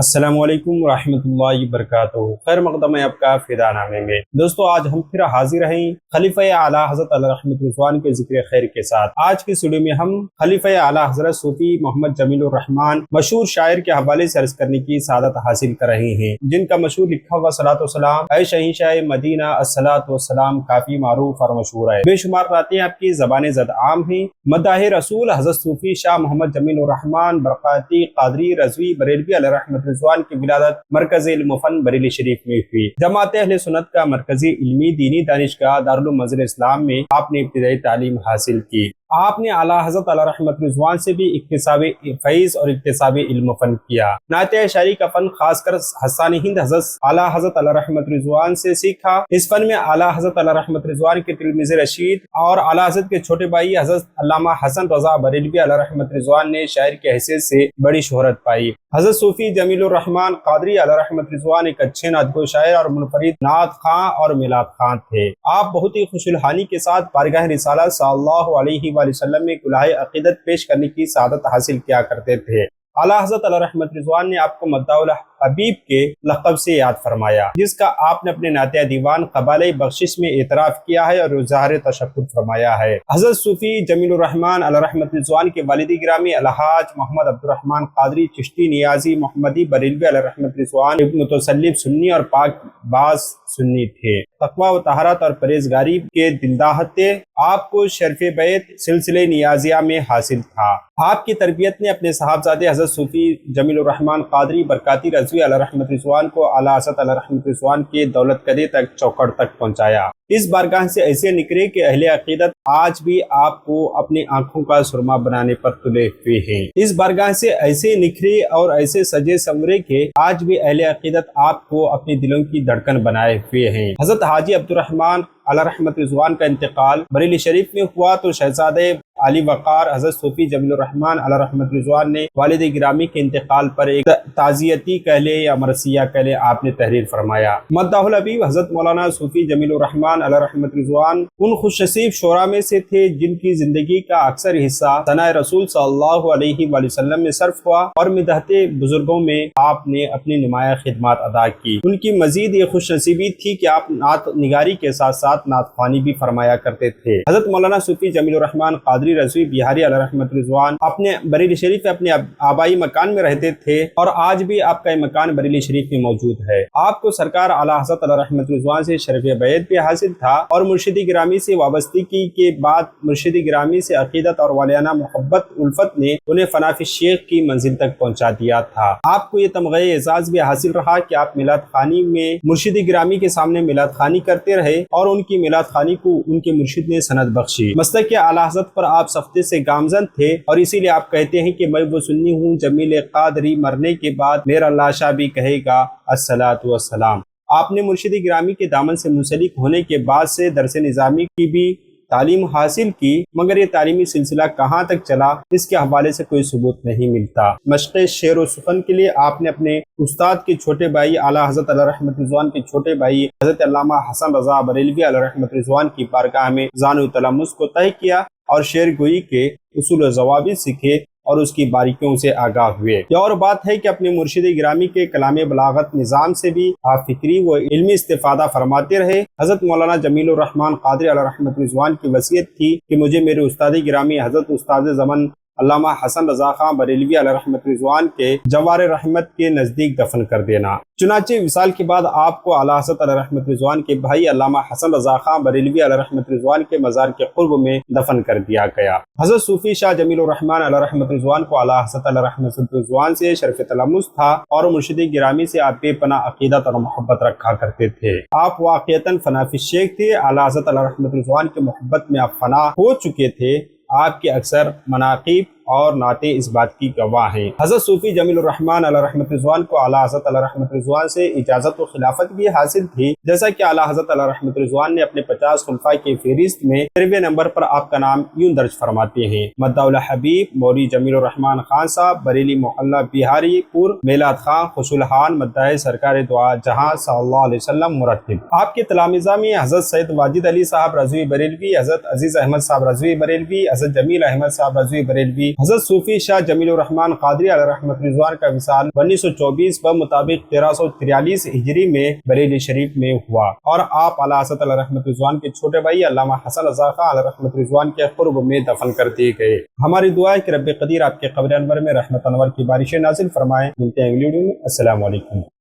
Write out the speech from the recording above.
السلام علیکم ورحمۃ اللہ وبرکاتہ۔ خیر مقدم ہے آپ کا فدا نامے میں۔ دوستو آج ہم پھر حاضر ہیں خلیفہ اعلیٰ حضرت علیہ رحمت رضوان کے ذکر خیر کے ساتھ۔ آج کی ویڈیو میں ہم خلیفہ اعلیٰ حضرت صوفی محمد جمیل الرحمن مشہور شاعر کے حوالے سے عرض کرنے کی سعادت حاصل کر رہے ہیں، جن کا مشہور لکھا ہوا صلاۃ والسلام اے شہنشاہ مدینہ الصلاۃ والسلام کافی معروف اور مشہور ہے۔ بے شمار راتیں آپ کی زبان زد عام ہیں۔ مداح رسول حضرت صوفی شاہ محمد جمیل الرحمن برقاتی قادری رضوی بریلوی علیہ رحمت رضوان کی ولادت مرکز علم و فن بریلی شریف میں ہوئی۔ جماعت اہل سنت کا مرکزی علمی دینی دانشگاہ دارالمنزل اسلام میں آپ نے ابتدائی تعلیم حاصل کی۔ آپ نے اعلیٰ حضرت علیہ رحمت رضوان سے بھی اکتساب فیض اور اکتساب علم و فن کیا۔ نعت شاعری کا فن خاص کر حسان ہند حضرت اعلیٰ حضرت علیہ رحمت رضوان سے سیکھا۔ اس فن میں اعلیٰ حضرت علیہ رحمت رضوان کے تلمیذ رشید اور اعلیٰ حضرت کے چھوٹے بھائی حضرت علامہ حسن رضا بریلوی علیہ رحمت رضوان نے شاعر کی حیثیت سے بڑی شہرت پائی۔ حضرت صوفی جمیل الرحمن قادری علیہ رحمت رضوان ایک اچھے نعت گو شاعر اور منفرد نعت خواں اور میلاد خواں تھے۔ آپ بہت ہی خوش الحانی کے ساتھ بارگاہ رسالت صلی اللہ علیہ وآلہ وسلم میں کلہائے عقیدت پیش کرنے کی سعادت حاصل کیا کرتے تھے۔ اعلیٰ حضرت علیہ رحمت رضوان نے آپ کو مداح الحبیب کے لقب سے یاد فرمایا، جس کا آپ نے اپنے نعتیہ دیوان قبالۂ بخشش میں اعتراف کیا ہے اور اظہار تشکر فرمایا ہے۔ حضرت صوفی جمیل الرحمن علیہ رحمت رضوان کے والد گرامی الحاج محمد عبد الرحمن قادری چشتی نیازی محمدی بریلوی علیہ رحمت رضوان ایک متسلب سنی اور پاک باز سنی تھے۔ تقویٰ و طہارت اور پرہیزگاری کے دلداہت تھے۔ آپ کو شرف بیت سلسلے نیازیہ میں حاصل تھا۔ آپ کی تربیت نے اپنے صاحبزادے حضرت صوفی جمیل الرحمن قادری برکاتی رضوی علیہ رحمت رضوان کو اعلیٰ حضرت علیہ رحمت رضوان کے دولت کدے تک چوکڑ تک پہنچایا۔ اس بارگاہ سے ایسے نکلے کہ اہل عقیدت آج بھی آپ کو اپنی آنکھوں کا سرما بنانے پر تلے ہوئے ہیں۔ اس بارگاہ سے ایسے نکھرے اور ایسے سجے سمرے کہ آج بھی اہل عقیدت آپ کو اپنے دلوں کی دھڑکن بنائے ہوئے ہیں۔ حضرت حاجی عبد الرحمن علیہ رحمت رضوان کا انتقال بریلی شریف میں ہوا تو شہزادے علی وقار حضرت صوفی جمیل الرحمن علیہ رحمت رضوان نے والد گرامی کے انتقال پر ایک تعزیتی کہلے یا مرثیہ کہلے آپ نے تحریر فرمایا۔ مداح الحبیب حضرت مولانا صوفی جمیل الرحمن علیہ رحمت رضوان ان خوش نصیب شعراء میں سے تھے جن کی زندگی کا اکثر حصہ ثناء رسول صلی اللہ علیہ وآلہ وسلم میں صرف ہوا اور مدحت بزرگوں میں آپ نے اپنی نمایاں خدمات ادا کی۔ ان کی مزید یہ خوش نصیبی تھی کہ آپ نعت نگاری کے ساتھ ساتھ نعت خوانی بھی فرمایا کرتے تھے۔ حضرت مولانا صوفی جمیل الرحمن قادری رضوی بہاری علیہ رحمت رضوان اپنے بریلی شریف میں اپنے آبائی مکان میں رہتے تھے اور آج بھی آپ کا یہ مکان بریلی شریف میں موجود ہے۔ آپ کو سرکار اعلیٰ حضرت علیہ رحمت رضوان سے شرف بیعت بھی حاصل تھا اور مرشدی گرامی سے وابستگی کے بعد مرشدی گرامی سے عقیدت اور والیانہ محبت الفت نے انہیں فناف شیخ کی منزل تک پہنچا دیا تھا۔ آپ کو یہ تمغہ اعزاز بھی حاصل رہا کہ آپ میلاد خانی میں مرشدی گرامی کے سامنے میلاد خانی کرتے رہے اور ان کی میلاد خانی کو ان کے مرشد نے سند بخشی۔ مسلک اعلیٰ حضرت پر آپ سختی سے گامزن تھے اور اسی لیے آپ کہتے ہیں کہ میں وہ سنی ہوں جمیل قادری مرنے کے بعد میرا لاشا بھی کہے گا الصلاۃ والسلام۔ آپ نے مرشدی گرامی کے دامن سے منسلک ہونے کے بعد سے درس نظامی کی بھی تعلیم حاصل کی، مگر یہ تعلیمی سلسلہ کہاں تک چلا اس کے حوالے سے کوئی ثبوت نہیں ملتا۔ مشق شعر و سخن کے لیے آپ نے اپنے استاد کے چھوٹے بھائی اعلیٰ حضرت علیہ رحمت رضوان کے چھوٹے بھائی حضرت علامہ حسن رضا بریلوی علیہ رحمت رضوان کی بارگاہ میں ذان و تلمس کو طے کیا اور شعر گوئی کے اصول و ضوابط سیکھے اور اس کی باریکیوں سے آگاہ ہوئے۔ یہ اور بات ہے کہ اپنے مرشد گرامی کے کلام بلاغت نظام سے بھی آپ فکری و علمی استفادہ فرماتے رہے۔ حضرت مولانا جمیل الرحمن قادری علیہ رحمت رضوان کی وصیت تھی کہ مجھے میرے استاد گرامی حضرت استاد زمن علامہ حسن رضا خان بریلوی علیہ رحمت رضوان کے جوار رحمت کے نزدیک دفن کر دینا۔ چنانچہ وصال کے بعد آپ کو اعلیٰ حضرت علیہ رحمت رضوان کے بھائی علامہ حسن رضا خان بریلوی علیہ رحمت رضوان کے مزار کے قرب میں دفن کر دیا گیا۔ حضرت صوفی شاہ جمیل الرحمن علیہ رحمت رضوان کو اعلیٰ حضرت علیہ رحمت رضوان سے شرف تلمس تھا اور مرشدی گرامی سے آپ بے پناہ عقیدت اور محبت رکھا کرتے تھے۔ آپ واقعتاً فناف شیخ تھے۔ اعلیٰ حضرت علیہ رحمت رضوان کی محبت میں آپ فنا ہو چکے تھے۔ آپ کے اکثر مناقب اور نعتیں اس بات کی گواہ ہیں۔ حضرت صوفی جمیل الرحمن علیہ رحمت رضوان کو اعلیٰ حضرت علیہ رحمت رضوان سے اجازت و خلافت بھی حاصل تھی، جیسا کہ اعلیٰ حضرت علیہ رحمت رضوان نے اپنے 50 خلفاء کی فہرست میں 13ویں نمبر پر آپ کا نام یوں درج فرماتے ہیں: مداح الحبیب مولوی جمیل الرحمن خان صاحب، بریلی محلہ بہاری پور، میلاد خان خسولحان، مداح سرکار دعا جہاں صلی اللہ علیہ وسلم مرتب۔ آپ کے تلامذہ میں حضرت سید واجد علی صاحب رضوی بریلوی، حضرت عزیز احمد صاحب رضوی بریلوی، حضرت جمیل احمد صاحب رضوی بریلوی، حضرت صوفی شاہ جمیل الرحمن قادری علیہ رحمت رضوان کا وصال 1924 بمطابق 1343 ہجری میں بریلی شریف میں ہوا، اور آپ اعلیٰ حضرت علیہ رحمت رضوان کے چھوٹے بھائی علامہ حسن رضا خان علیہ رحمت رضوان کے قرب میں دفن کر دیے گئے۔ ہماری دعا ہے کہ رب قدیر آپ کے قبر انور میں رحمت انور کی بارشیں نازل فرمائے۔ ملتے ہیں اگلی ویڈیو میں۔ السلام علیکم۔